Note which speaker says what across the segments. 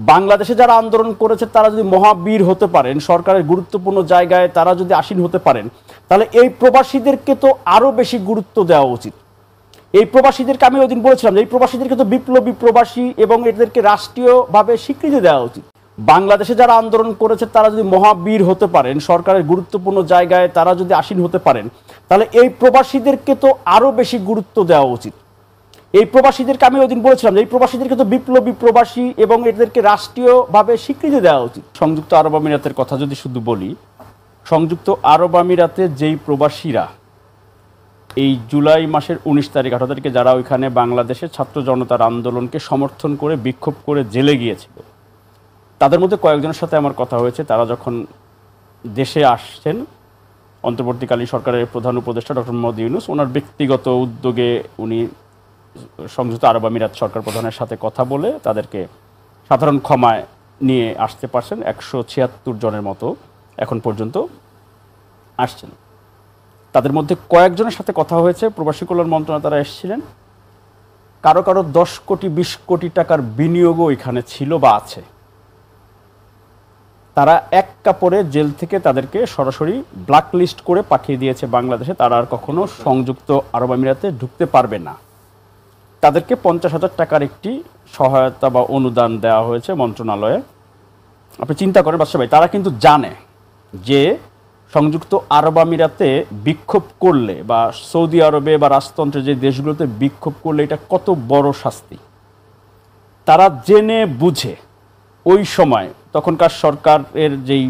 Speaker 1: বাংলাদেশে যারা আন্দোলন করেছে তারা যদি মহাবীর হতে পারেন, সরকারের গুরুত্বপূর্ণ জায়গায় তারা যদি আসীন হতে পারেন, তাহলে এই প্রবাসীদেরকে তো আরো বেশি গুরুত্ব দেওয়া উচিত। এই প্রবাসীদেরকে আমি ওই দিন বলেছিলাম যে এই প্রবাসীদেরকে তো বিপ্লবী প্রবাসী এবং এদেরকে রাষ্ট্রীয়ভাবে স্বীকৃতি দেওয়া উচিত। বাংলাদেশে যারা আন্দোলন করেছে তারা যদি মহাবীর হতে পারেন, সরকারের গুরুত্বপূর্ণ জায়গায় তারা যদি আসীন হতে পারেন, তাহলে এই প্রবাসীদেরকে তো আরো বেশি গুরুত্ব দেওয়া উচিত। এই প্রবাসীদেরকে আমি ওই দিন বলেছিলাম যে এই প্রবাসীদেরকে তো বিপ্লবী প্রবাসী এবং এদেরকে রাষ্ট্রীয়ভাবে স্বীকৃতি দেওয়া উচিত। সংযুক্ত আরব আমিরাতের কথা যদি শুধু বলি, সংযুক্ত আরব আমিরাতে যেই প্রবাসীরা এই জুলাই মাসের 19 তারিখ 18 তারিখে যারা ওইখানে বাংলাদেশের ছাত্র জনতার আন্দোলনকে সমর্থন করে বিক্ষোভ করে জেলে গিয়েছিল, তাদের মধ্যে কয়েকজনের সাথে আমার কথা হয়েছে। তারা যখন দেশে আসছেন, অন্তর্বর্তীকালীন সরকারের প্রধান উপদেষ্টা ডক্টর মোহাম্মদ ইউনূস ওনার ব্যক্তিগত উদ্যোগে উনি সংযুক্ত আরব আমিরাত সরকার প্রধানের সাথে কথা বলে তাদেরকে সাধারণ ক্ষমায় নিয়ে আসতে পারছেন। 176 জনের মতো এখন পর্যন্ত আসছেন। তাদের মধ্যে কয়েকজনের সাথে কথা হয়েছে, প্রবাসী কল্যাণ মন্ত্রণালয়ে তারা এসেছিলেন। কারো কারো 10 কোটি 20 কোটি টাকার বিনিয়োগও এখানে ছিল বা আছে। তারা এক কাপড়ে জেল থেকে তাদেরকে সরাসরি ব্ল্যাক লিস্ট করে পাঠিয়ে দিয়েছে বাংলাদেশে। তারা আর কখনো সংযুক্ত আরব আমিরাতে ঢুকতে পারবে না। তাদেরকে 50,000 টাকার একটি সহায়তা বা অনুদান দেওয়া হয়েছে মন্ত্রণালয়ে। আপনি চিন্তা করেন বাদশা ভাই, তারা কিন্তু জানে যে সংযুক্ত আরব আমিরাতে বিক্ষোভ করলে বা সৌদি আরবে বা রাজতন্ত্রের যে দেশগুলোতে বিক্ষোভ করলে এটা কত বড় শাস্তি। তারা জেনে বুঝে ওই সময় তখনকার সরকারের যেই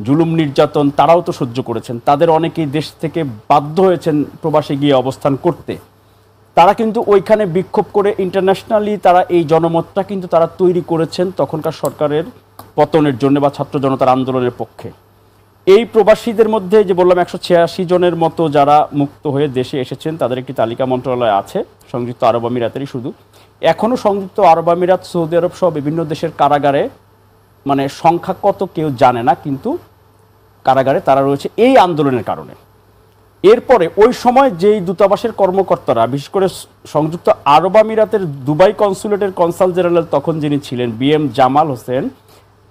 Speaker 1: জুলুম নির্যাতন তারাও তো সহ্য করেছেন, তাদের অনেকেই দেশ থেকে বাধ্য হয়েছেন প্রবাসে গিয়ে অবস্থান করতে। তারা কিন্তু ওইখানে বিক্ষোভ করে ইন্টারন্যাশনালি তারা এই জনমতটা কিন্তু তারা তৈরি করেছেন তখনকার সরকারের পতনের জন্য বা ছাত্র জনতার আন্দোলনের পক্ষে। এই প্রবাসীদের মধ্যে যে বললাম 186 জনের মতো যারা মুক্ত হয়ে দেশে এসেছেন, তাদের একটি তালিকা মন্ত্রণালয়ে আছে, সংযুক্ত আরব আমিরাতেরই শুধু। এখনও সংযুক্ত আরব আমিরাত, সৌদি আরব সহ বিভিন্ন দেশের কারাগারে, মানে সংখ্যা কত কেউ জানে না, কিন্তু কারাগারে তারা রয়েছে এই আন্দোলনের কারণে। এরপরে ওই সময় যেই দূতাবাসের কর্মকর্তারা, বিশেষ করে সংযুক্ত আরব আমিরাতের দুবাই কনসুলেটের কনসাল জেনারেল তখন যিনি ছিলেন BM জামাল হোসেন,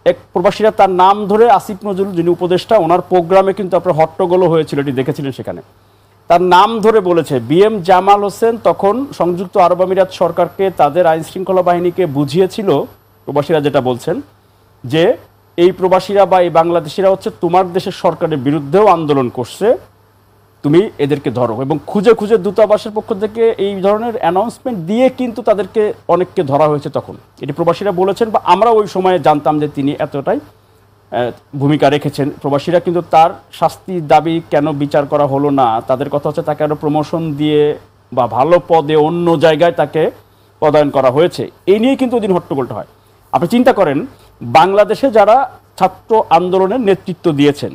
Speaker 1: এক প্রবাসীরা তার নাম ধরে, আসিফ নজরুল যিনি উপদেষ্টা, ওনার প্রোগ্রামে কিন্তু আপনার হট্টগোলও হয়েছিল, এটি দেখেছিলেন সেখানে। তার নাম ধরে বলেছে BM জামাল হোসেন তখন সংযুক্ত আরব আমিরাত সরকারকে, তাদের আইন শৃঙ্খলা বাহিনীকে বুঝিয়েছিল, প্রবাসীরা যেটা বলছেন, যে এই প্রবাসীরা বা এই বাংলাদেশিরা হচ্ছে তোমার দেশের সরকারের বিরুদ্ধেও আন্দোলন করছে, তুমি এদেরকে ধরো। এবং খুঁজে খুঁজে দূতাবাসের পক্ষ থেকে এই ধরনের অ্যানাউন্সমেন্ট দিয়ে কিন্তু তাদেরকে অনেককে ধরা হয়েছে তখন। এটি প্রবাসীরা বলেছেন, বা আমরা ওই সময়ে জানতাম যে তিনি এতটাই ভূমিকা রেখেছেন। প্রবাসীরা কিন্তু তার শাস্তির দাবি কেন বিচার করা হলো না, তাদের কথা হচ্ছে তাকে আরও প্রমোশন দিয়ে বা ভালো পদে অন্য জায়গায় তাকে পদায়ন করা হয়েছে, এই নিয়েই কিন্তু ওদিন হট্টগোলটা হয়। আপনি চিন্তা করেন, বাংলাদেশে যারা ছাত্র আন্দোলনের নেতৃত্ব দিয়েছেন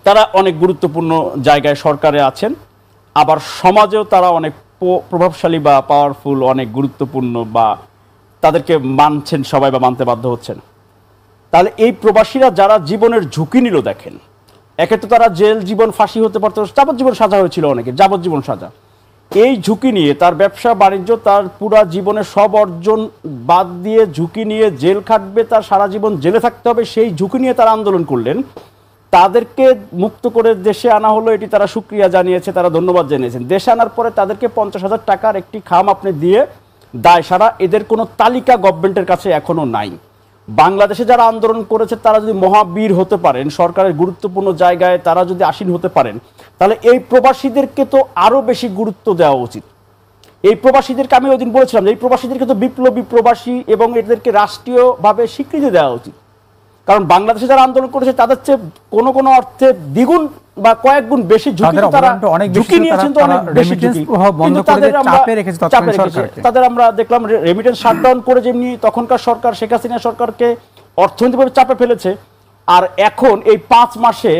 Speaker 1: তারা অনেক গুরুত্বপূর্ণ জায়গায় সরকারে আছেন, আবার সমাজেও তারা অনেক প্রভাবশালী বা পাওয়ারফুল, অনেক গুরুত্বপূর্ণ, বা তাদেরকে মানছেন সবাই বা মানতে বাধ্য হচ্ছেন। তাহলে এই প্রবাসীরা যারা জীবনের ঝুঁকি নিল, দেখেন, একে তো তারা জেল জীবন, ফাঁসি হতে পারতো, যাবজ্জীবন সাজা হয়েছিল অনেকের, যাবজ্জীবন সাজা। এই ঝুঁকি নিয়ে তার ব্যবসা বাণিজ্য, তার পুরা জীবনের সব অর্জন বাদ দিয়ে ঝুঁকি নিয়ে জেল খাটবে, তার সারা জীবন জেলে থাকতে হবে, সেই ঝুঁকি নিয়ে তারা আন্দোলন করলেন। তাদেরকে মুক্ত করে দেশে আনা হলো, এটি তারা সুক্রিয়া জানিয়েছে, তারা ধন্যবাদ জানিয়েছেন। দেশে আনার পরে তাদেরকে 50,000 টাকার একটি খাম আপনি দিয়ে দায় সারা, এদের কোনো তালিকা গভর্নমেন্টের কাছে এখনো নাই। বাংলাদেশে যারা আন্দোলন করেছে তারা যদি মহাবীর হতে পারেন, সরকারের গুরুত্বপূর্ণ জায়গায় তারা যদি আসীন হতে পারেন, তাহলে এই প্রবাসীদেরকে তো আরো বেশি গুরুত্ব দেওয়া উচিত। এই প্রবাসীদেরকে আমি ওই দিন বলেছিলাম যে এই প্রবাসীদেরকে তো বিপ্লবী প্রবাসী এবং এদেরকে রাষ্ট্রীয়ভাবে স্বীকৃতি দেওয়া উচিত। কারণ বাংলাদেশে যারা আন্দোলন করেছে তাদের চেয়ে কোনো কোনো অর্থে দ্বিগুণ বা কয়েক গুণ বেশি ঝুঁকি নিয়েছেন, তো অনেক বেশি ঝুঁকি, কিন্তু তাদের আমরা দেখলাম রেমিটেন্স শাটডাউন করে যেমনি তখনকার সরকার শেখ হাসিনা সরকারকে অর্থনৈতিকভাবে চাপে ফেলেছে, আর এখন এই 5 মাসে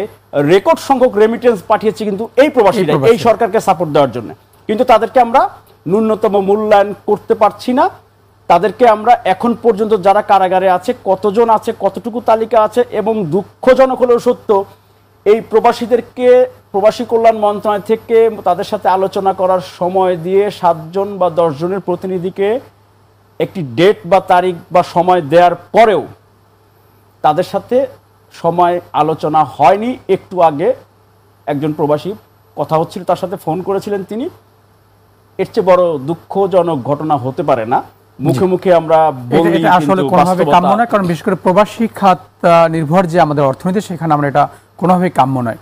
Speaker 1: রেকর্ড সংখ্যক রেমিটেন্স পাঠিয়েছে কিন্তু এই প্রবাসীরা এই সরকারকে সাপোর্ট দেওয়ার জন্য। কিন্তু তাদেরকে আমরা ন্যূনতম মূল্যায়ন করতে পারছি না। তাদেরকে আমরা এখন পর্যন্ত যারা কারাগারে আছে, কতজন আছে, কতটুকু তালিকা আছে, এবং দুঃখজনক হলেও সত্য, এই প্রবাসীদেরকে প্রবাসী কল্যাণ মন্ত্রণালয় থেকে তাদের সাথে আলোচনা করার সময় দিয়ে 7 জন বা 10 জনের প্রতিনিধিকে একটি ডেট বা তারিখ বা সময় দেওয়ার পরেও তাদের সাথে সময় আলোচনা হয়নি। একটু আগে একজন প্রবাসী কথা হচ্ছিল, তার সাথে ফোন করেছিলেন তিনি। এর চেয়ে বড় দুঃখজনক ঘটনা হতে পারে না। মুখে মুখে আমরা বলি,
Speaker 2: এটা আসলে কোনোভাবে কাম্য নয়, কারণ বিশেষ করে প্রবাসী খাত নির্ভর যে আমাদের অর্থনীতি, সেখানে আমরা এটা কোনোভাবেই কাম্য নয়।